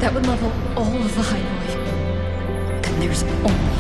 That would level all of the highway. And there's only...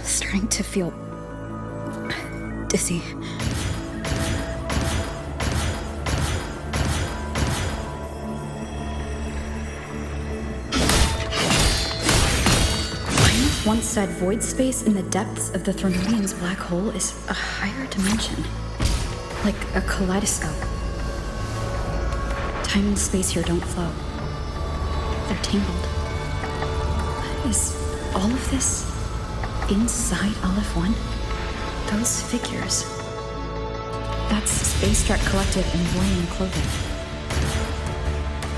Starting to feel dizzy. I once said void space in the depths of the Threnodian's black hole is a higher dimension. Like a kaleidoscope. Time and space here don't flow. They're tangled. Is all of this inside Aleph 1? Those figures. That's Space Trek Collective in Voynian clothing.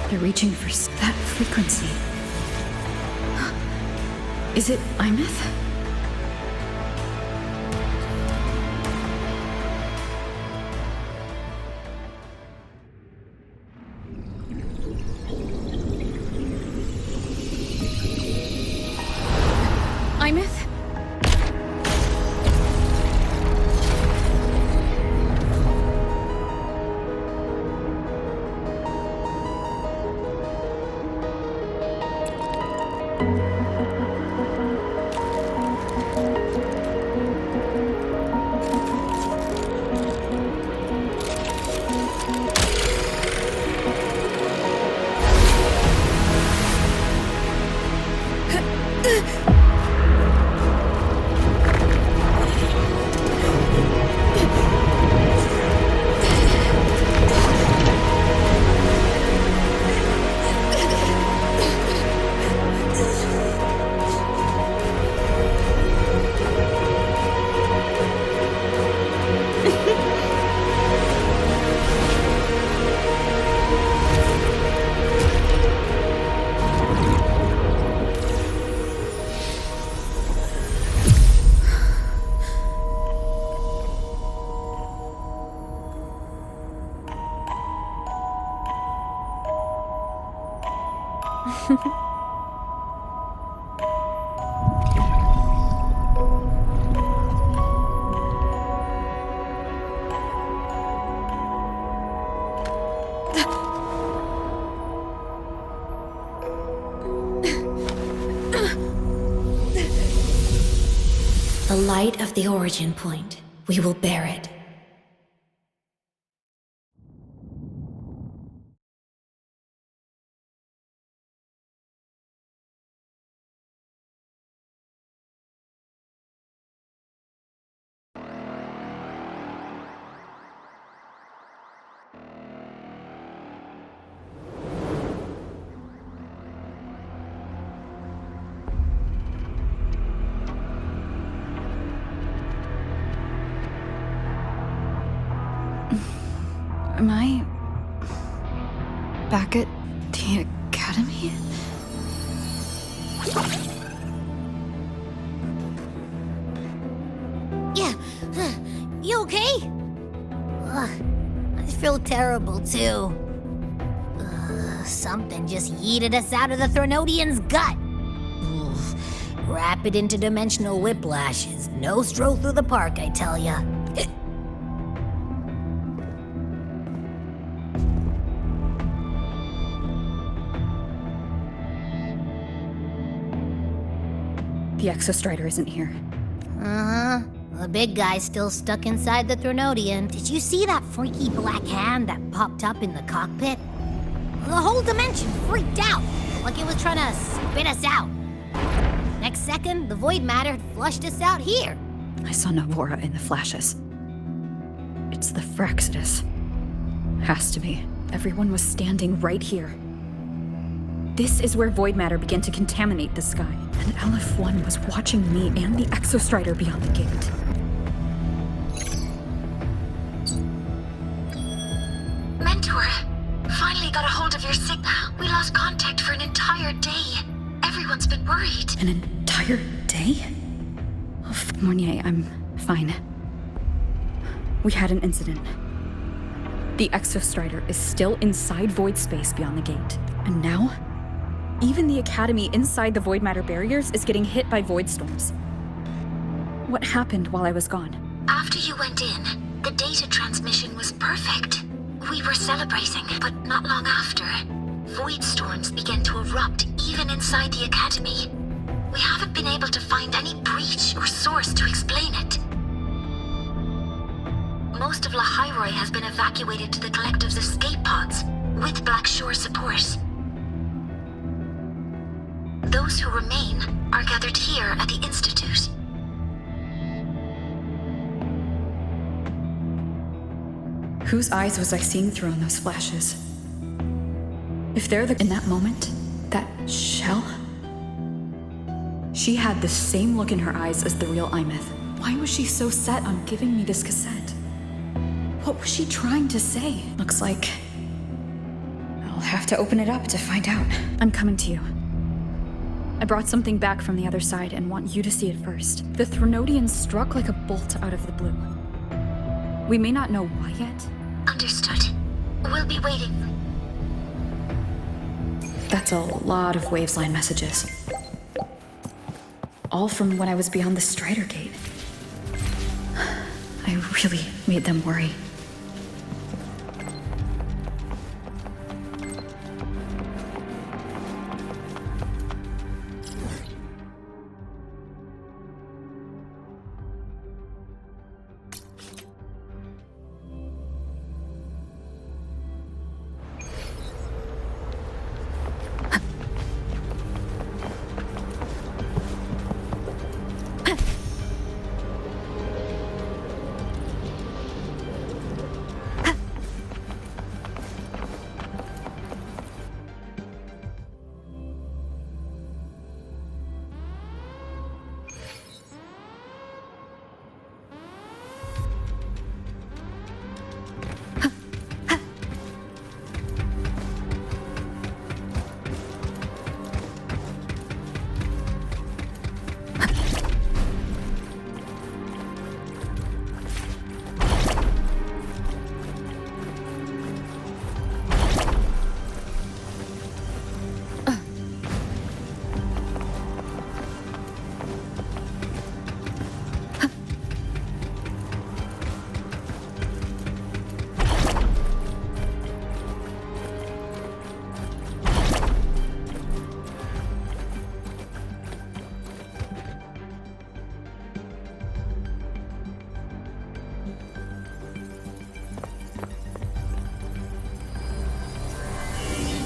They're reaching for that frequency. Is it Imeth? Imeth? The light of the origin point. We will bear it. Am I back at the academy? Yeah, you okay? I feel terrible too. Something just yeeted us out of the Threnodian's gut. Rapid interdimensional whiplashes. No stroll through the park, I tell ya. The Exostrider isn't here. Uh-huh. The big guy's still stuck inside the Threnodian. Did you see that freaky black hand that popped up in the cockpit? The whole dimension freaked out, like it was trying to spit us out. Next second, the void matter had flushed us out here. I saw Navora in the flashes. It's the Fraxidus. Has to be. Everyone was standing right here. This is where void matter began to contaminate the sky, and Aleph 1 was watching me and the Exostrider beyond the gate. worried. An entire day? Oh, Mornier, I'm fine. We had an incident. The Exostrider is still inside void space beyond the gate. And now, even the Academy inside the void matter barriers is getting hit by void storms. What happened while I was gone? After you went in, the data transmission was perfect. We were celebrating, but not long after, void storms began to erupt even inside the Academy. We haven't been able to find any breach or source to explain it. Most of Lahairoi has been evacuated to the Collective's escape pods, with Black Shore support. Those who remain are gathered here at the Institute. Whose eyes was I seeing through in those flashes? If they're in that moment, that shell? She had the same look in her eyes as the real Imeth. Why was she so set on giving me this cassette? What was she trying to say? Looks like I'll have to open it up to find out. I'm coming to you. I brought something back from the other side and want you to see it first. The Threnodian struck like a bolt out of the blue. We may not know why yet. Understood. We'll be waiting. That's a lot of Wavesline messages. All from when I was beyond the Strider Gate. I really made them worry.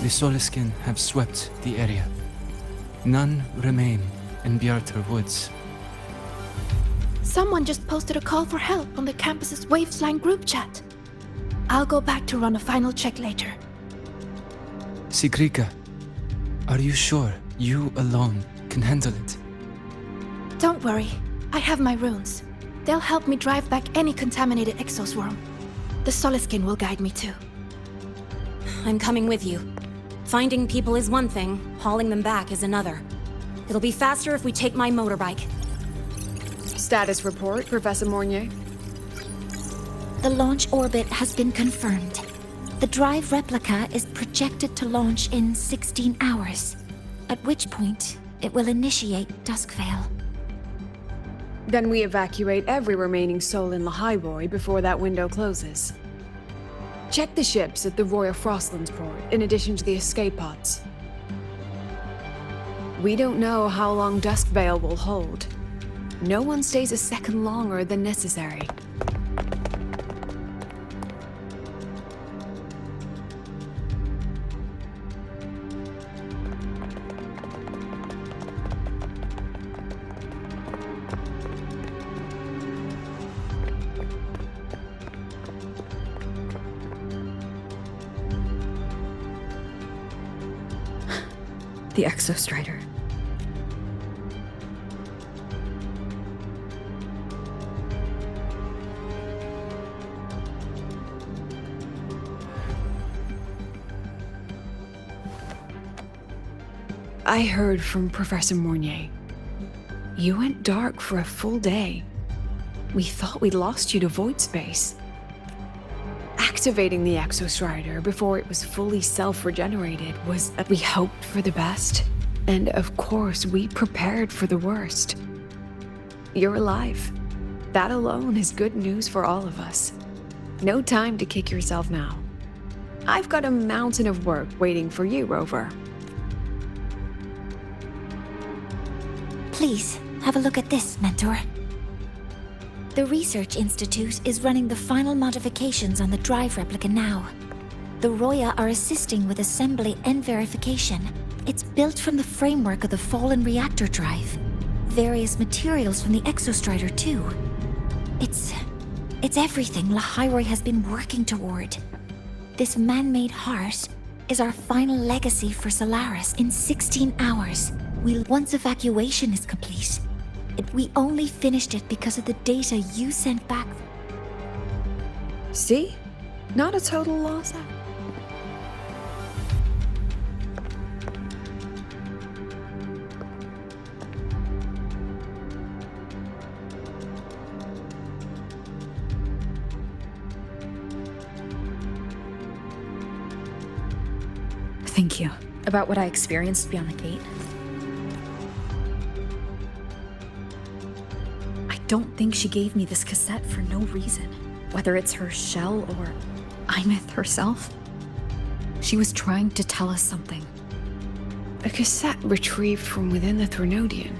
The Soliskin have swept the area. None remain in Bjartar Woods. Someone just posted a call for help on the campus's Wavesline group chat. I'll go back to run a final check later. Sigrika, are you sure you alone can handle it? Don't worry, I have my runes. They'll help me drive back any contaminated exoswarm. The Soliskin will guide me too. I'm coming with you. Finding people is one thing, hauling them back is another. It'll be faster if we take my motorbike. Status report, Professor Mornier. The launch orbit has been confirmed. The drive replica is projected to launch in 16 hours, at which point it will initiate Duskvale. Then we evacuate every remaining soul in Lahairoi before that window closes. Check the ships at the Royal Frostlands port, in addition to the escape pods. We don't know how long Duskvale will hold. No one stays a second longer than necessary. The Exostrider. I heard from Professor Mornier. You went dark for a full day. We thought we'd lost you to void space. Activating the Exostrider before it was fully self-regenerated was that we hoped for the best. And of course, we prepared for the worst. You're alive. That alone is good news for all of us. No time to kick yourself now. I've got a mountain of work waiting for you, Rover. Please, have a look at this, Mentor. The Research Institute is running the final modifications on the drive replica now. The Roya are assisting with assembly and verification. It's built from the framework of the fallen reactor drive. Various materials from the Exostrider, too. It's everything Lahairoi has been working toward. This man-made heart is our final legacy for Solaris in 16 hours. Once evacuation is complete. We only finished it because of the data you sent back. See? Not a total loss. Thank you. About what I experienced beyond the gate. I don't think she gave me this cassette for no reason. Whether it's her shell or Imith herself. She was trying to tell us something. A cassette retrieved from within the Threnodian.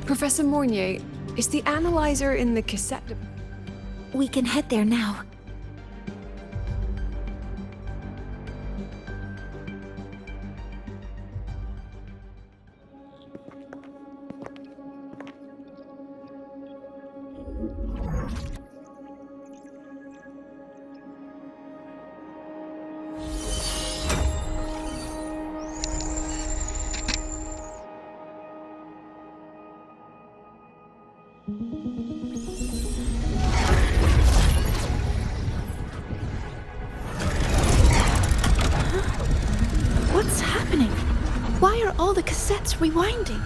Professor Mornier, is the analyzer in the cassette... We can head there now. What's happening? Why are all the cassettes rewinding?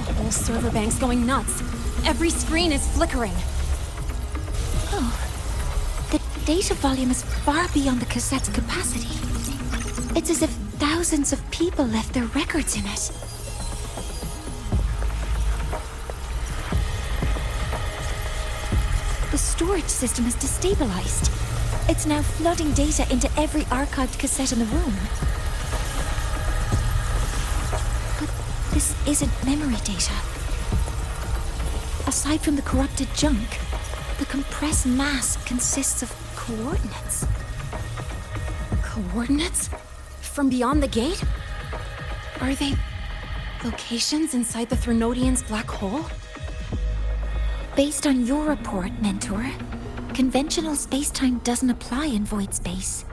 The whole server bank's going nuts. Every screen is flickering. The data volume is far beyond the cassette's capacity. It's as if thousands of people left their records in it. The storage system is destabilized. It's now flooding data into every archived cassette in the room. But this isn't memory data. Aside from the corrupted junk, the compressed mass consists of coordinates. Coordinates? From beyond the gate? Are they locations inside the Threnodian's black hole? Based on your report, Mentor, conventional space-time doesn't apply in void space.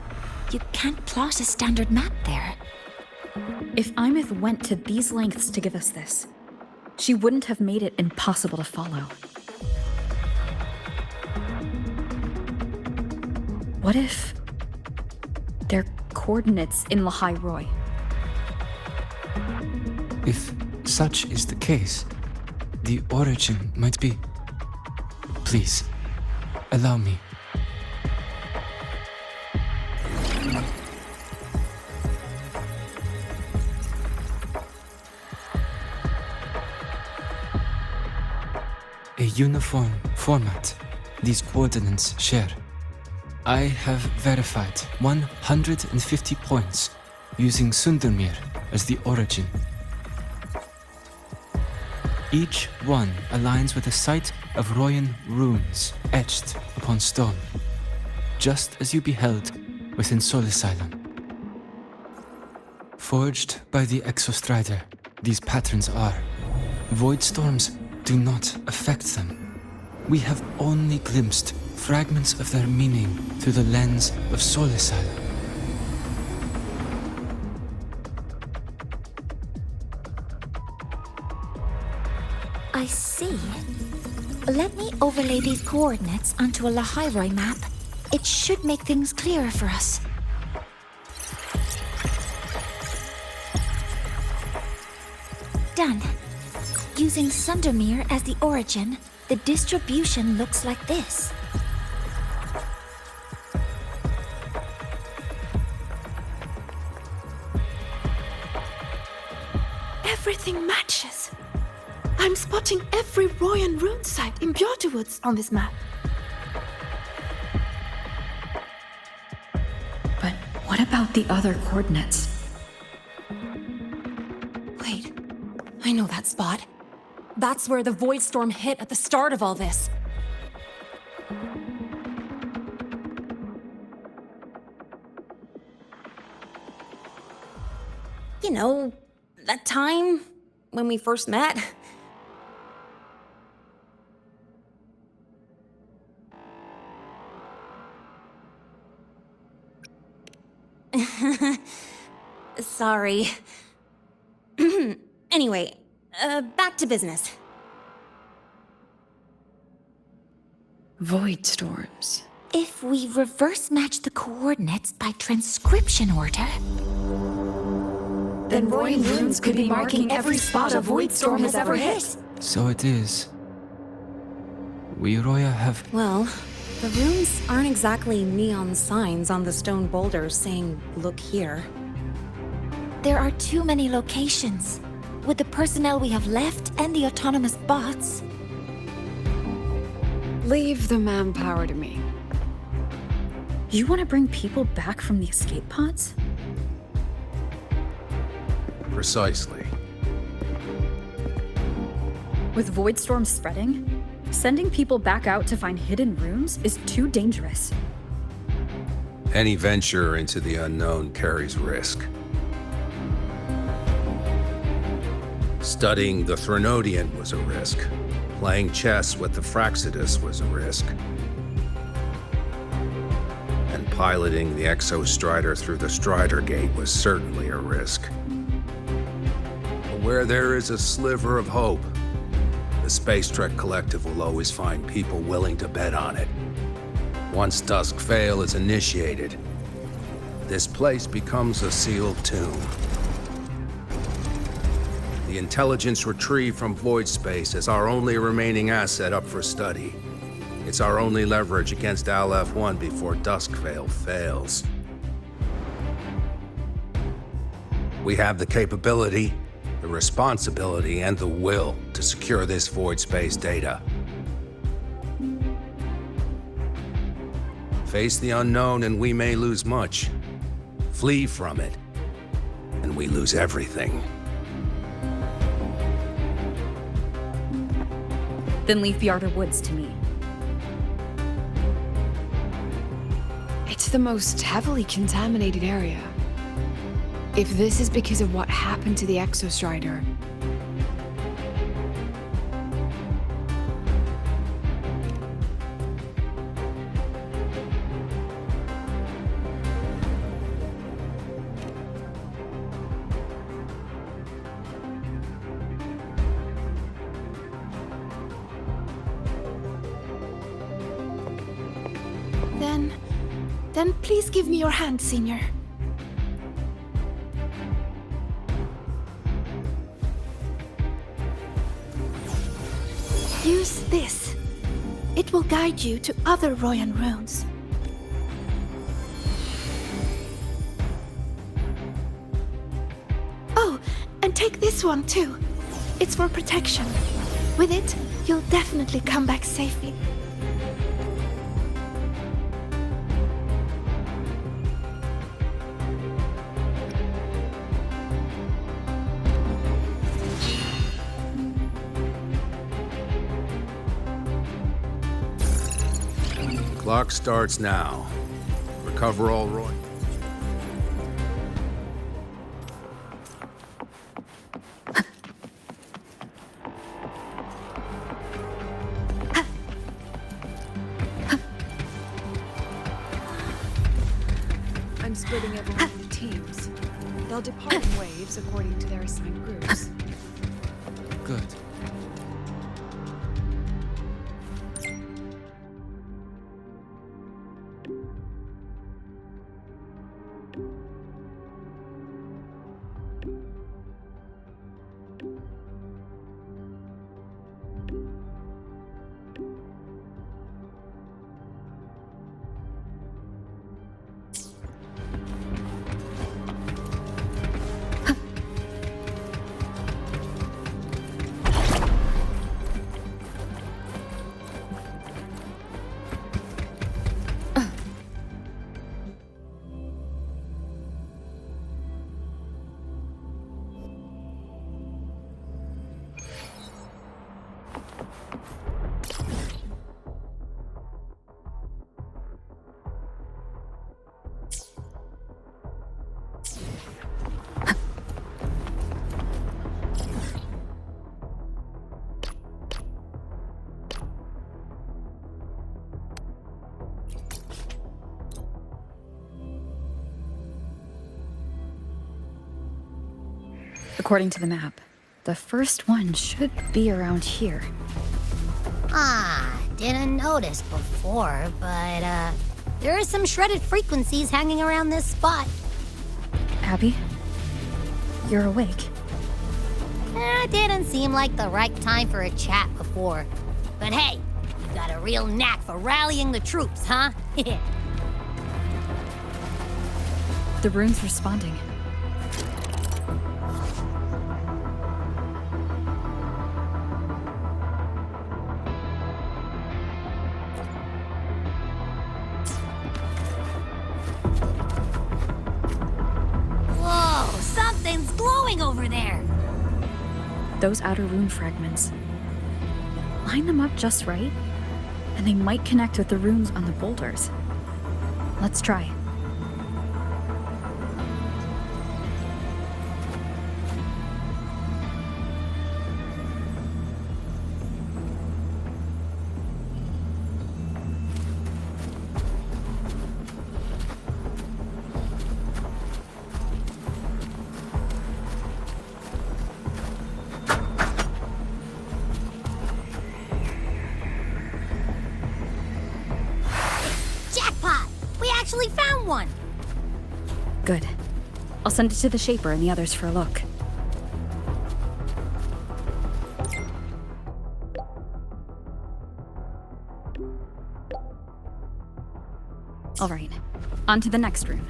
You can't plot a standard map there. If Imith went to these lengths to give us this, she wouldn't have made it impossible to follow. What if they're coordinates in Lahairoi? If such is the case, the origin might be... Please, allow me. A uniform format these coordinates share. I have verified 150 points using Sundermere as the origin. Each one aligns with a site of Royan runes etched upon stone, just as you beheld within Solisylon. Forged by the Exostrider, these patterns are. Void storms do not affect them. We have only glimpsed fragments of their meaning through the lens of Solisylon. I see. Let me overlay these coordinates onto a Lahairoi map. It should make things clearer for us. Done. Using Sundermere as the origin, the distribution looks like this. Everything matches. I'm spotting every Royan rune site in Bjorderwoods on this map. But what about the other coordinates? Wait, I know that spot. That's where the Void Storm hit at the start of all this. You know, that time when we first met. Sorry. Anyway, back to business. Void storms. If we reverse match the coordinates by transcription order, Then Royan runes could be marking every spot a void storm has ever hit. So it is. We Roya have... Well, the runes aren't exactly neon signs on the stone boulders saying, "Look here." there are too many locations. With the personnel we have left and the autonomous bots, Leave the manpower to me. You want to bring people back from the escape pods? Precisely. With Voidstorm spreading, sending people back out to find hidden rooms is too dangerous. Any venture into the unknown carries risk. Studying the Threnodian was a risk. Playing chess with the Fraxidus was a risk. And piloting the Exostrider through the Strider Gate was certainly a risk. But where there is a sliver of hope, the Space Trek Collective will always find people willing to bet on it. Once Dusk Vale is initiated, this place becomes a sealed tomb. The intelligence retrieved from void space is our only remaining asset up for study. It's our only leverage against Aleph-1 before Dusk Vale fails. We have the capability, the responsibility, and the will to secure this void space data. Face the unknown and we may lose much. Flee from it, and we lose everything. Then leave Bjarder Woods to me. It's the most heavily contaminated area. If this is because of what happened to the Exostrider, Then please give me your hand, Senior. Use this. It will guide you to other Royan runes. Oh, and take this one too. It's for protection. With it, you'll definitely come back safely. Clock starts now. Recover all Roy. I'm splitting everyone into teams. They'll depart in waves according to their assigned groups. Good. According to the map, the first one should be around here. Didn't notice before, but, there are some shredded frequencies hanging around this spot. Abby? You're awake. Didn't seem like the right time for a chat before. But hey, you got a real knack for rallying the troops, huh? The rune's responding. Whoa, something's glowing over there. Those outer rune fragments. Line them up just right, and they might connect with the runes on the boulders. Let's try. Jackpot! We actually found one! Good. I'll send it to the Shaper and the others for a look. All right, on to the next room.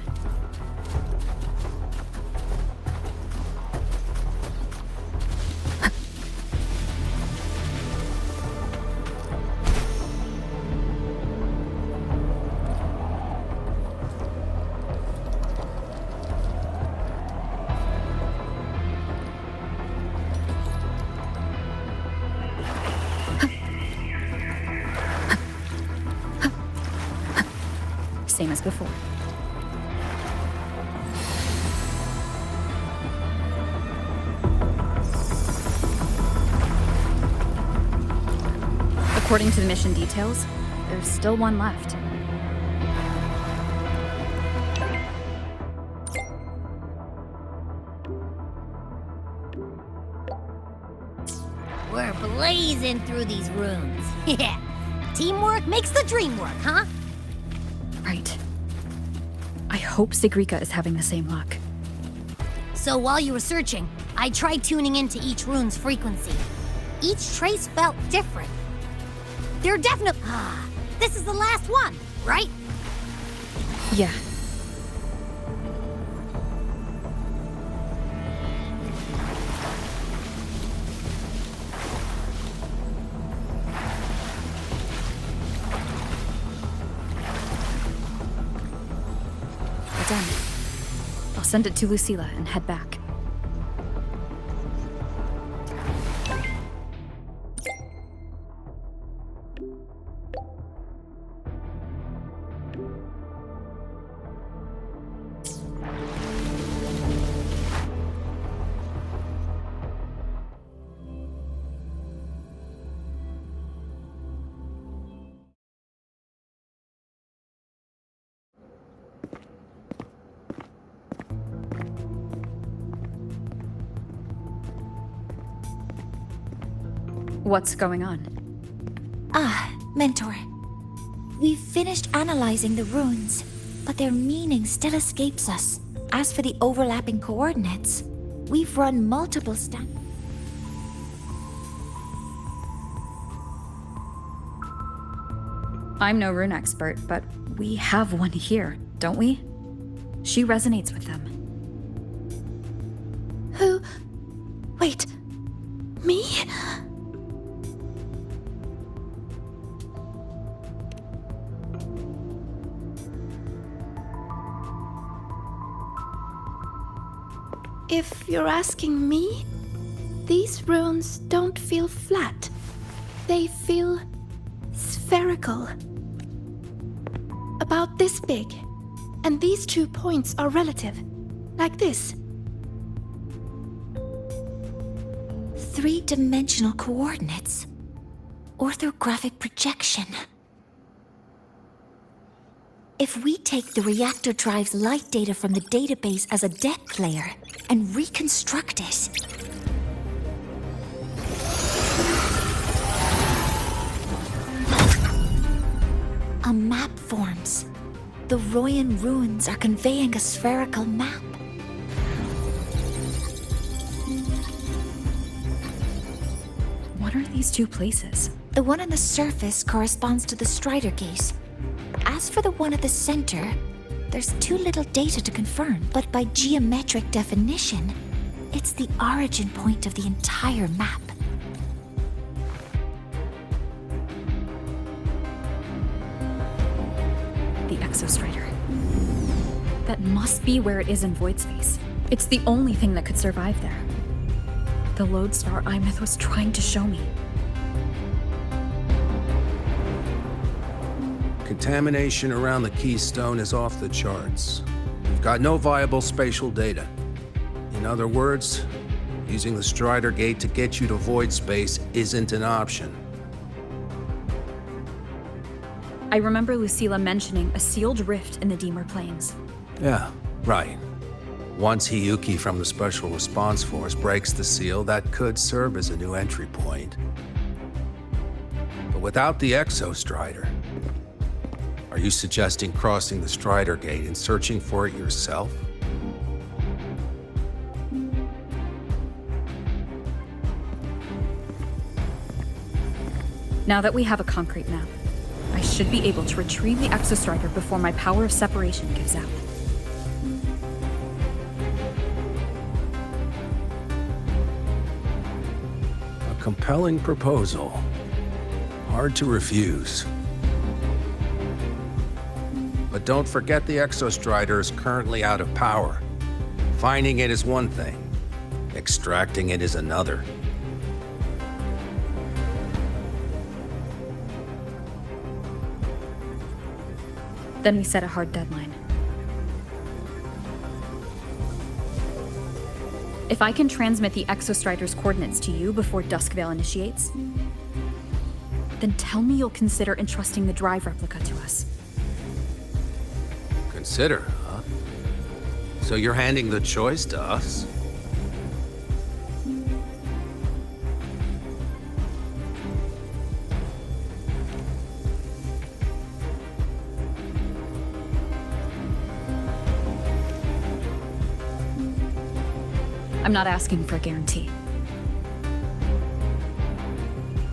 Same as before. According to the mission details, there's still one left. We're blazing through these rooms. Yeah. Teamwork makes the dream work, huh? Right. I hope Sigrika is having the same luck. So while you were searching, I tried tuning into each rune's frequency. Each trace felt different. They're definite. This is the last one, right? Yeah. Well done. I'll send it to Lucilla and head back. What's going on? Mentor. We've finished analyzing the runes, but their meaning still escapes us. As for the overlapping coordinates, we've run multiple I'm no rune expert, but we have one here, don't we? She resonates with them. Who? Wait. Me? If you're asking me, these runes don't feel flat. They feel spherical. About this big. And these 2 points are relative. Like this. three-dimensional coordinates. Orthographic projection. If we take the reactor drive's light data from the database as a deck layer and reconstruct it, a map forms. The Royan ruins are conveying a spherical map. What are these two places? The one on the surface corresponds to the Strider Gate. As for the one at the center, there's too little data to confirm, but by geometric definition, it's the origin point of the entire map. The Exostrider. That must be where it is in void space. It's the only thing that could survive there. The lodestar Imeth was trying to show me. Contamination around the keystone is off the charts. We've got no viable spatial data. In other words, using the Strider Gate to get you to void space isn't an option. I remember Lucilla mentioning a sealed rift in the Deemer Plains. Yeah, right. Once Hiyuki from the Special Response Force breaks the seal, that could serve as a new entry point. But without the Exostrider, are you suggesting crossing the Strider Gate and searching for it yourself? Now that we have a concrete map, I should be able to retrieve the Exostrider before my power of separation gives out. A compelling proposal. Hard to refuse. But don't forget the Exostrider is currently out of power. Finding it is one thing. Extracting it is another. Then we set a hard deadline. If I can transmit the Exostrider's coordinates to you before Duskvale initiates, then tell me you'll consider entrusting the drive replica to us. Consider, huh? So you're handing the choice to us? I'm not asking for a guarantee.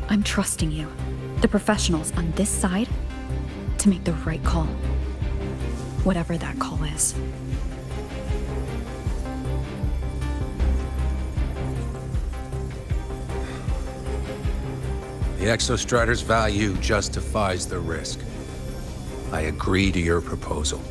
I'm trusting you, the professionals on this side, to make the right call. Whatever that call is. The Exostrider's value justifies the risk. I agree to your proposal.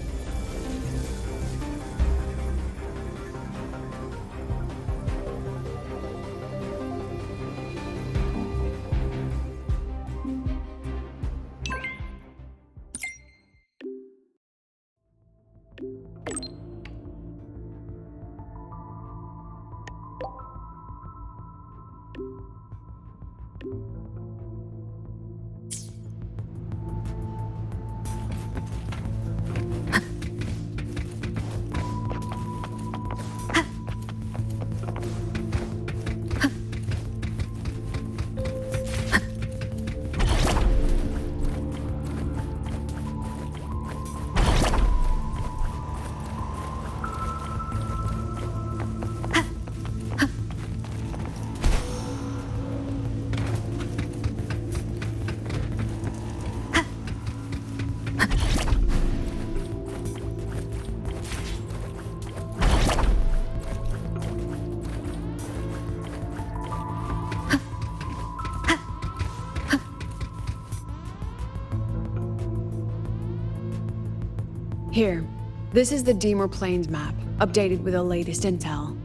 Here, this is the Deemer Plains map, updated with the latest intel.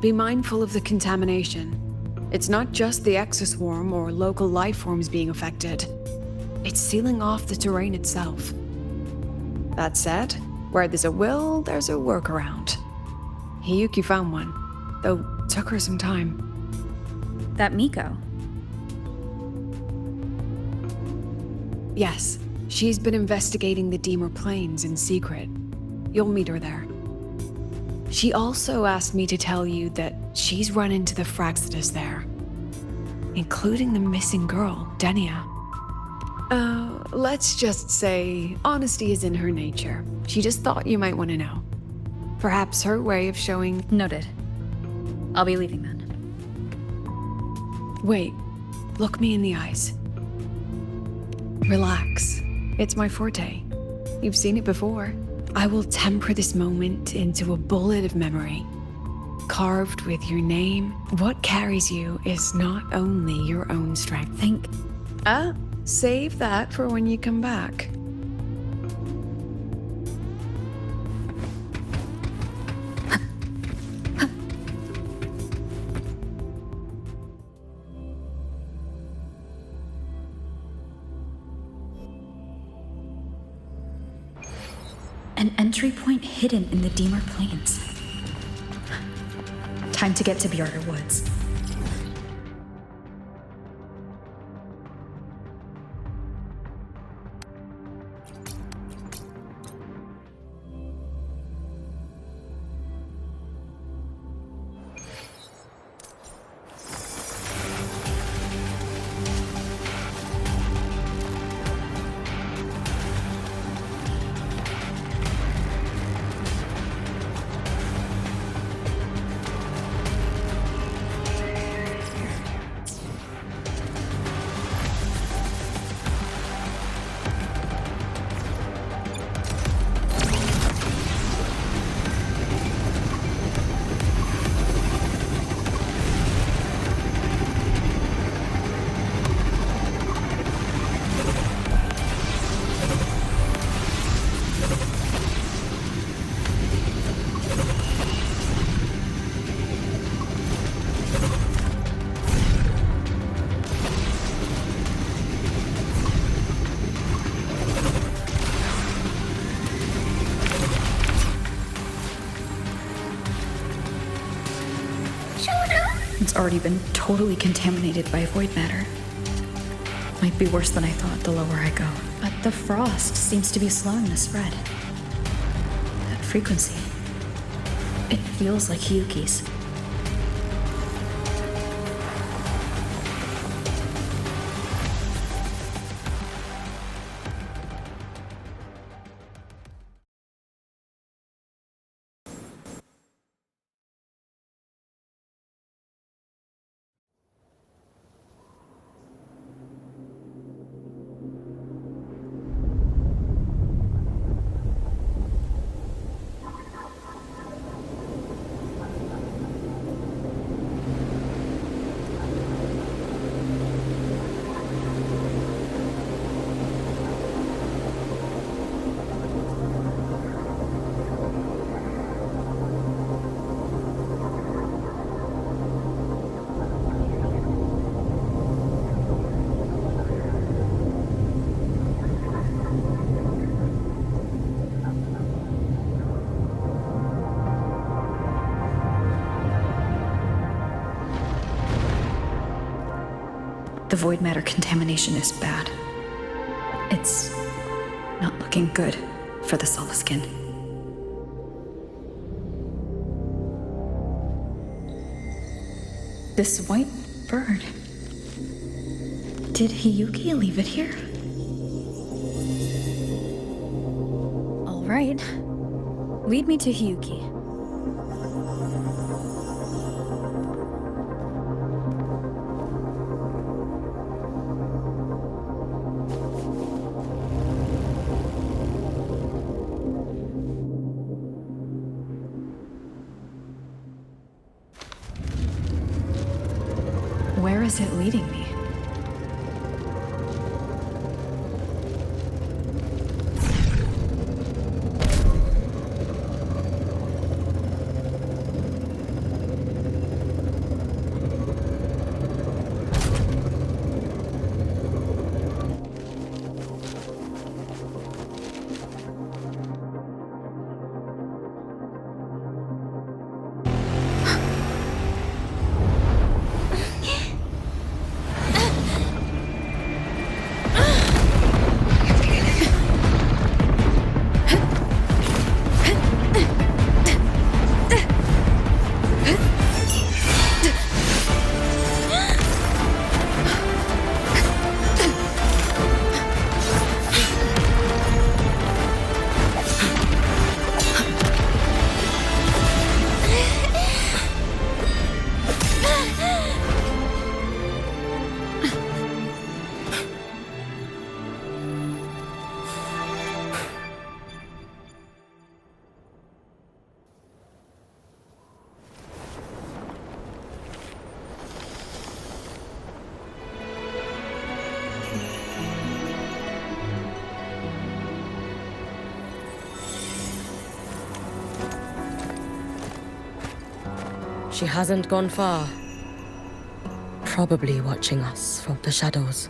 Be mindful of the contamination. It's not just the exoswarm or local life forms being affected. It's sealing off the terrain itself. That said, where there's a will, there's a workaround. Hiyuki found one, though took her some time. That Miko. Yes, She's been investigating the Deemer Plains in secret. You'll meet her there. She also asked me to tell you that she's run into the Fraxidus there, including the missing girl, Denia. Let's just say honesty is in her nature. She just thought you might want to know. Perhaps her way of showing... Noted. I'll be leaving then. Wait, look me in the eyes. Relax. It's my forte. You've seen it before. I will temper this moment into a bullet of memory, carved with your name. What carries you is not only your own strength. Save that for when you come back. An entry point hidden in the Deemer Plains. Time to get to Bjarter Woods. It's already been totally contaminated by void matter. Might be worse than I thought the lower I go. But the frost seems to be slowing the spread. That frequency. It feels like Hiyuki's. The void matter contamination is bad. It's not looking good for the Solaskin. This white bird. Did Hiyuki leave it here? All right. Lead me to Hiyuki. Where is it leading me? She hasn't gone far. Probably watching us from the shadows.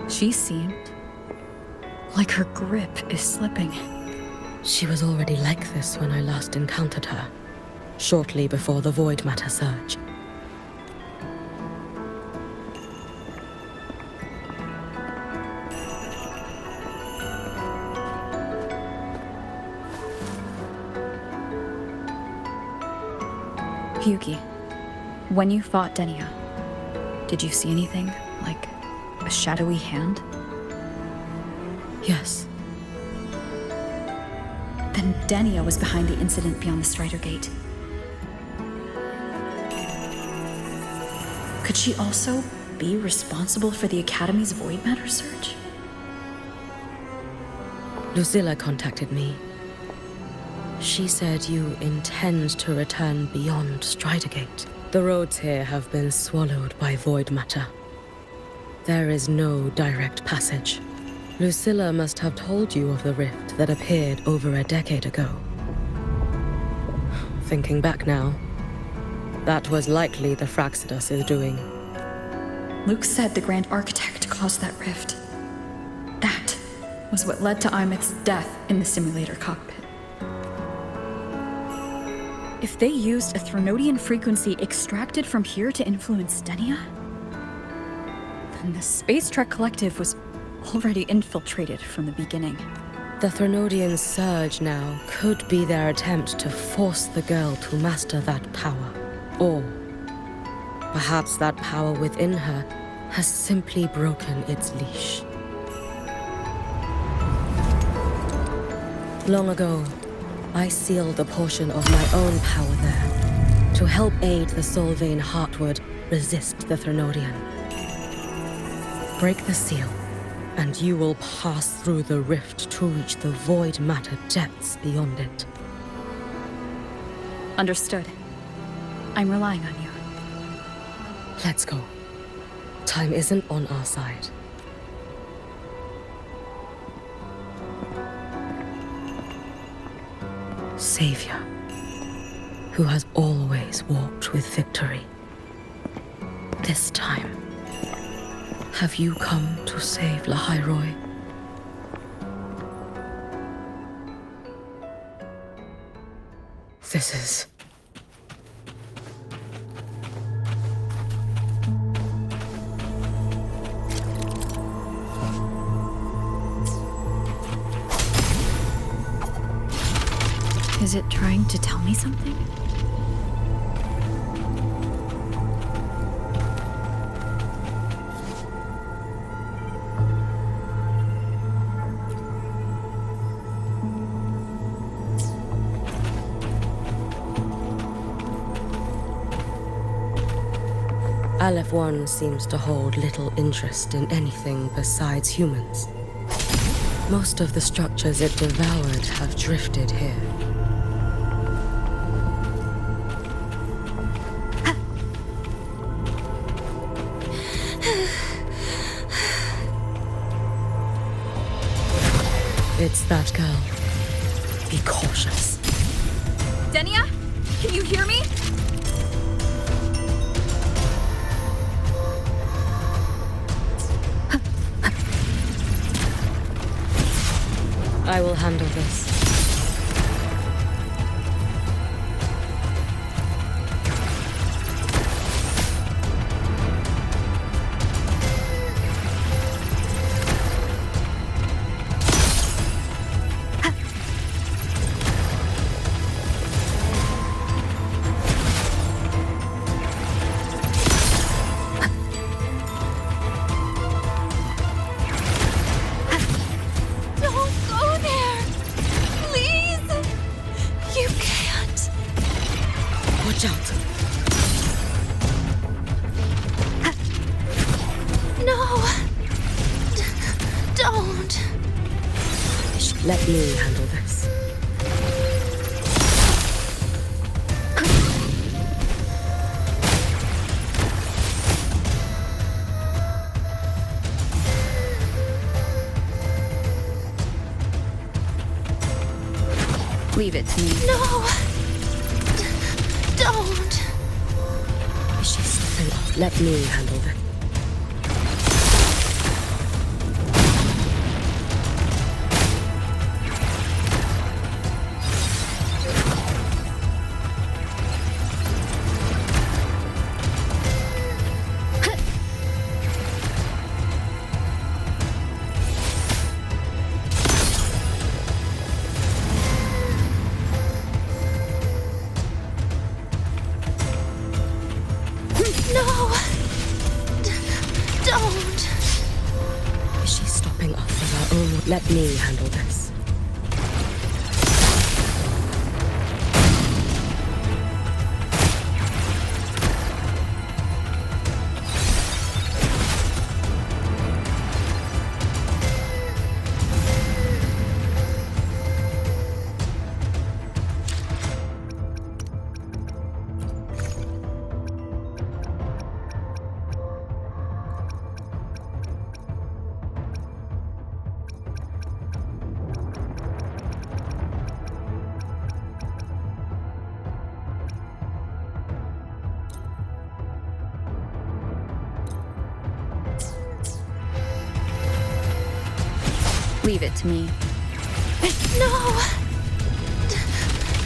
She seemed like her grip is slipping. She was already like this when I last encountered her, shortly before the Void Matter surge. Yuki, when you fought Denia, did you see anything like a shadowy hand? Yes. Then Denia was behind the incident beyond the Strider Gate. Could she also be responsible for the Academy's Void Matter search? Lucilla contacted me. She said you intend to return beyond Strider Gate. The roads here have been swallowed by Void Matter. There is no direct passage. Lucilla must have told you of the rift that appeared over a decade ago. Thinking back now, that was likely the Fraxidus' doing. Luke said the Grand Architect caused that rift. That was what led to Imith's death in the simulator cockpit. If they used a Threnodian frequency extracted from here to influence Denia, then the Space Trek Collective was already infiltrated from the beginning. The Threnodian surge now could be their attempt to force the girl to master that power. Or perhaps that power within her has simply broken its leash. Long ago, I sealed a portion of my own power there to help aid the Solvane Heartwood resist the Threnodian. Break the seal, and you will pass through the rift to reach the Void Matter depths beyond it. Understood. I'm relying on you. Let's go. Time isn't on our side. Savior, who has always walked with victory. This time, have you come to save Lahairoi? This is... Is it trying to tell me something? Aleph 1 seems to hold little interest in anything besides humans. Most of the structures it devoured have drifted here. It's that girl. Be cautious. Denia? Can you hear me? I will handle this. Let me handle this. Leave it to me. No! Don't! Is she stopping off? Let me handle this. No! Don't! Is she stopping off of her own? Let me handle this. Leave it to me. No!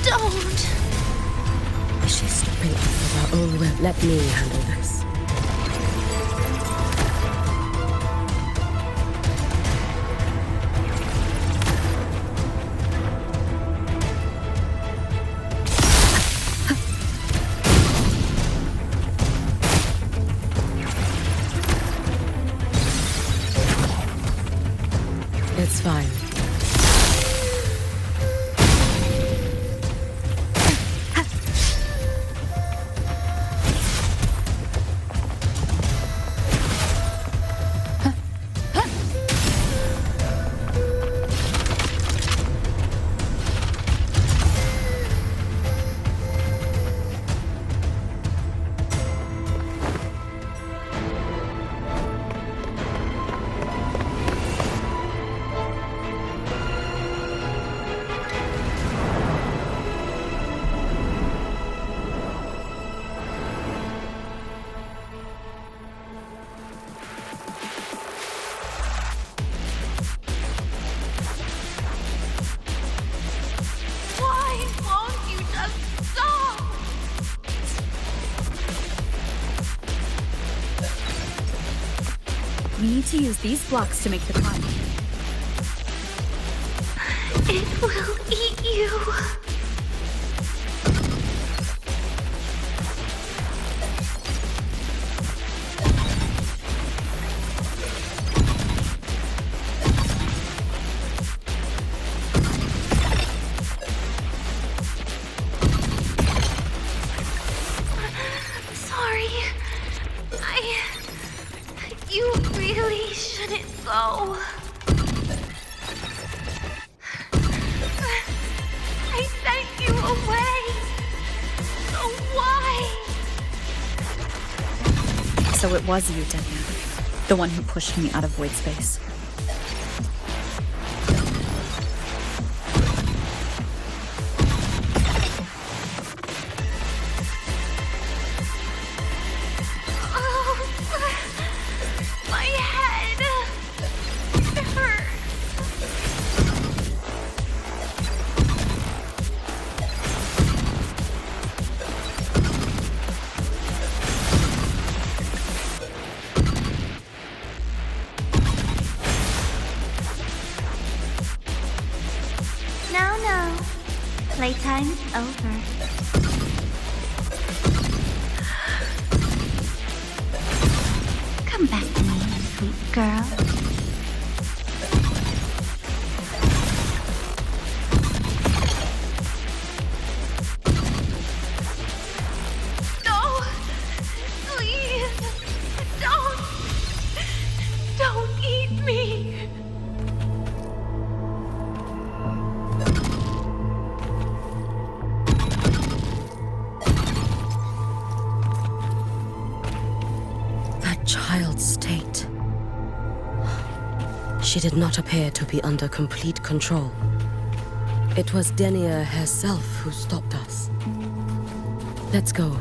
Don't! Is she stopping off of her own will? Let me handle this. It's fine. Why won't you just stop? We need to use these blocks to make the climb. It will eat you. Sorry. You really shouldn't go. I sent you away. So why? So it was you, Denya. The one who pushed me out of void space. My head. It hurts. No. Playtime's over. Come back to me, sweet girl. No! Please! Don't eat me! That child's state. She did not appear to be under complete control. It was Denia herself who stopped us. Let's go.